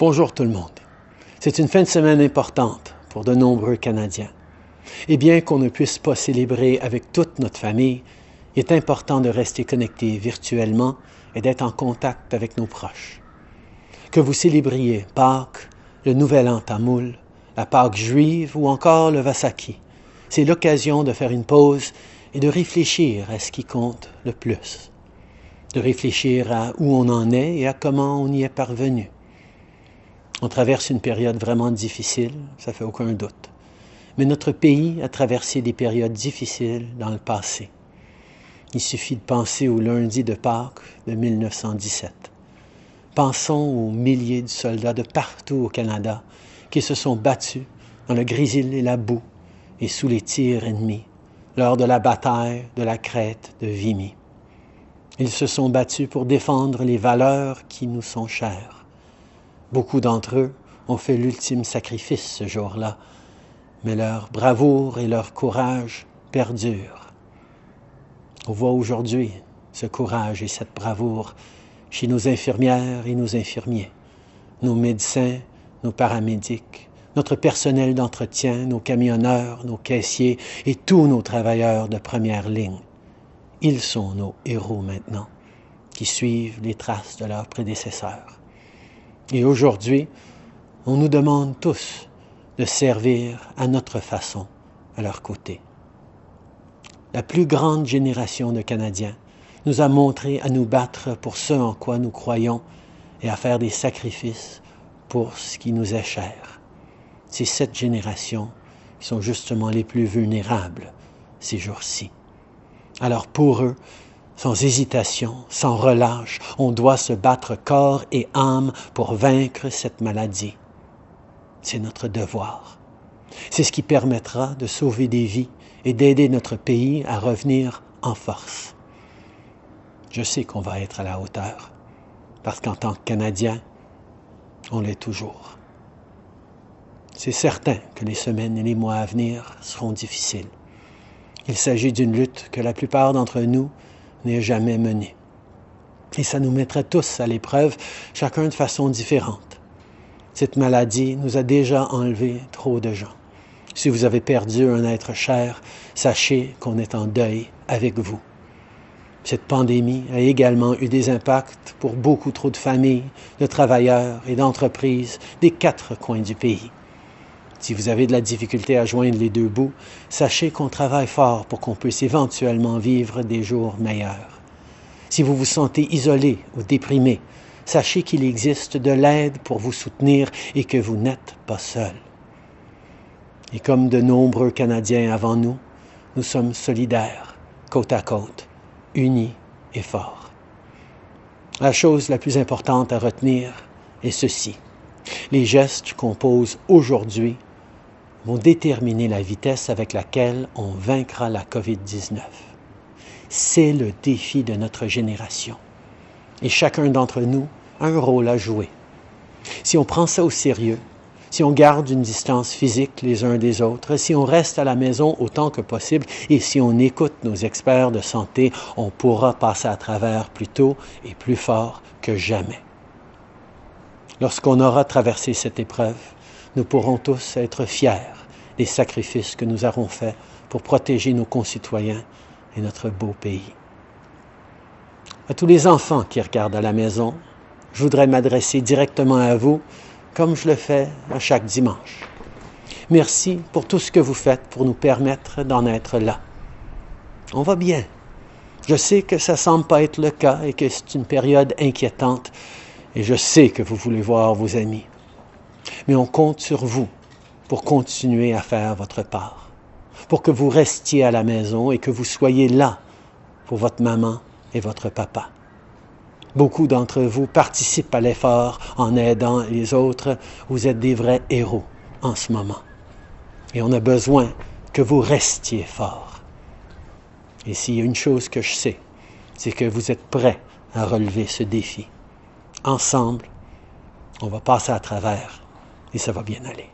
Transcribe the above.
Bonjour tout le monde. C'est une fin de semaine importante pour de nombreux Canadiens. Et bien qu'on ne puisse pas célébrer avec toute notre famille, il est important de rester connecté virtuellement et d'être en contact avec nos proches. Que vous célébriez Pâques, le Nouvel An tamoul, la Pâque juive ou encore le Vassaki, c'est l'occasion de faire une pause et de réfléchir à ce qui compte le plus. De réfléchir à où on en est et à comment on y est parvenu. On traverse une période vraiment difficile, ça fait aucun doute. Mais notre pays a traversé des périodes difficiles dans le passé. Il suffit de penser au lundi de Pâques de 1917. Pensons aux milliers de soldats de partout au Canada qui se sont battus dans le grésil et la boue et sous les tirs ennemis lors de la bataille de la crête de Vimy. Ils se sont battus pour défendre les valeurs qui nous sont chères. Beaucoup d'entre eux ont fait l'ultime sacrifice ce jour-là, mais leur bravoure et leur courage perdurent. On voit aujourd'hui ce courage et cette bravoure chez nos infirmières et nos infirmiers, nos médecins, nos paramédics, notre personnel d'entretien, nos camionneurs, nos caissiers et tous nos travailleurs de première ligne. Ils sont nos héros maintenant, qui suivent les traces de leurs prédécesseurs. Et aujourd'hui, on nous demande tous de servir à notre façon, à leur côté. La plus grande génération de Canadiens nous a montré à nous battre pour ce en quoi nous croyons et à faire des sacrifices pour ce qui nous est cher. C'est cette génération qui sont justement les plus vulnérables ces jours-ci. Alors pour eux, sans hésitation, sans relâche, on doit se battre corps et âme pour vaincre cette maladie. C'est notre devoir. C'est ce qui permettra de sauver des vies et d'aider notre pays à revenir en force. Je sais qu'on va être à la hauteur, parce qu'en tant que Canadiens, on l'est toujours. C'est certain que les semaines et les mois à venir seront difficiles. Il s'agit d'une lutte que la plupart d'entre nous n'est jamais menée. Et ça nous mettrait tous à l'épreuve, chacun de façon différente. Cette maladie nous a déjà enlevé trop de gens. Si vous avez perdu un être cher, sachez qu'on est en deuil avec vous. Cette pandémie a également eu des impacts pour beaucoup trop de familles, de travailleurs et d'entreprises des 4 coins du pays. Si vous avez de la difficulté à joindre les deux bouts, sachez qu'on travaille fort pour qu'on puisse éventuellement vivre des jours meilleurs. Si vous vous sentez isolé ou déprimé, sachez qu'il existe de l'aide pour vous soutenir et que vous n'êtes pas seul. Et comme de nombreux Canadiens avant nous, nous sommes solidaires, côte à côte, unis et forts. La chose la plus importante à retenir est ceci. Les gestes qu'on pose aujourd'hui vont déterminer la vitesse avec laquelle on vaincra la COVID-19. C'est le défi de notre génération. Et chacun d'entre nous a un rôle à jouer. Si on prend ça au sérieux, si on garde une distance physique les uns des autres, si on reste à la maison autant que possible et si on écoute nos experts de santé, on pourra passer à travers plus tôt et plus fort que jamais. Lorsqu'on aura traversé cette épreuve, nous pourrons tous être fiers des sacrifices que nous aurons faits pour protéger nos concitoyens et notre beau pays. À tous les enfants qui regardent à la maison, je voudrais m'adresser directement à vous, comme je le fais à chaque dimanche. Merci pour tout ce que vous faites pour nous permettre d'en être là. On va bien. Je sais que ça ne semble pas être le cas et que c'est une période inquiétante, et je sais que vous voulez voir vos amis. Mais on compte sur vous pour continuer à faire votre part, pour que vous restiez à la maison et que vous soyez là pour votre maman et votre papa. Beaucoup d'entre vous participent à l'effort en aidant les autres. Vous êtes des vrais héros en ce moment. Et on a besoin que vous restiez forts. Et s'il y a une chose que je sais, c'est que vous êtes prêts à relever ce défi. Ensemble, on va passer à travers et ça va bien aller.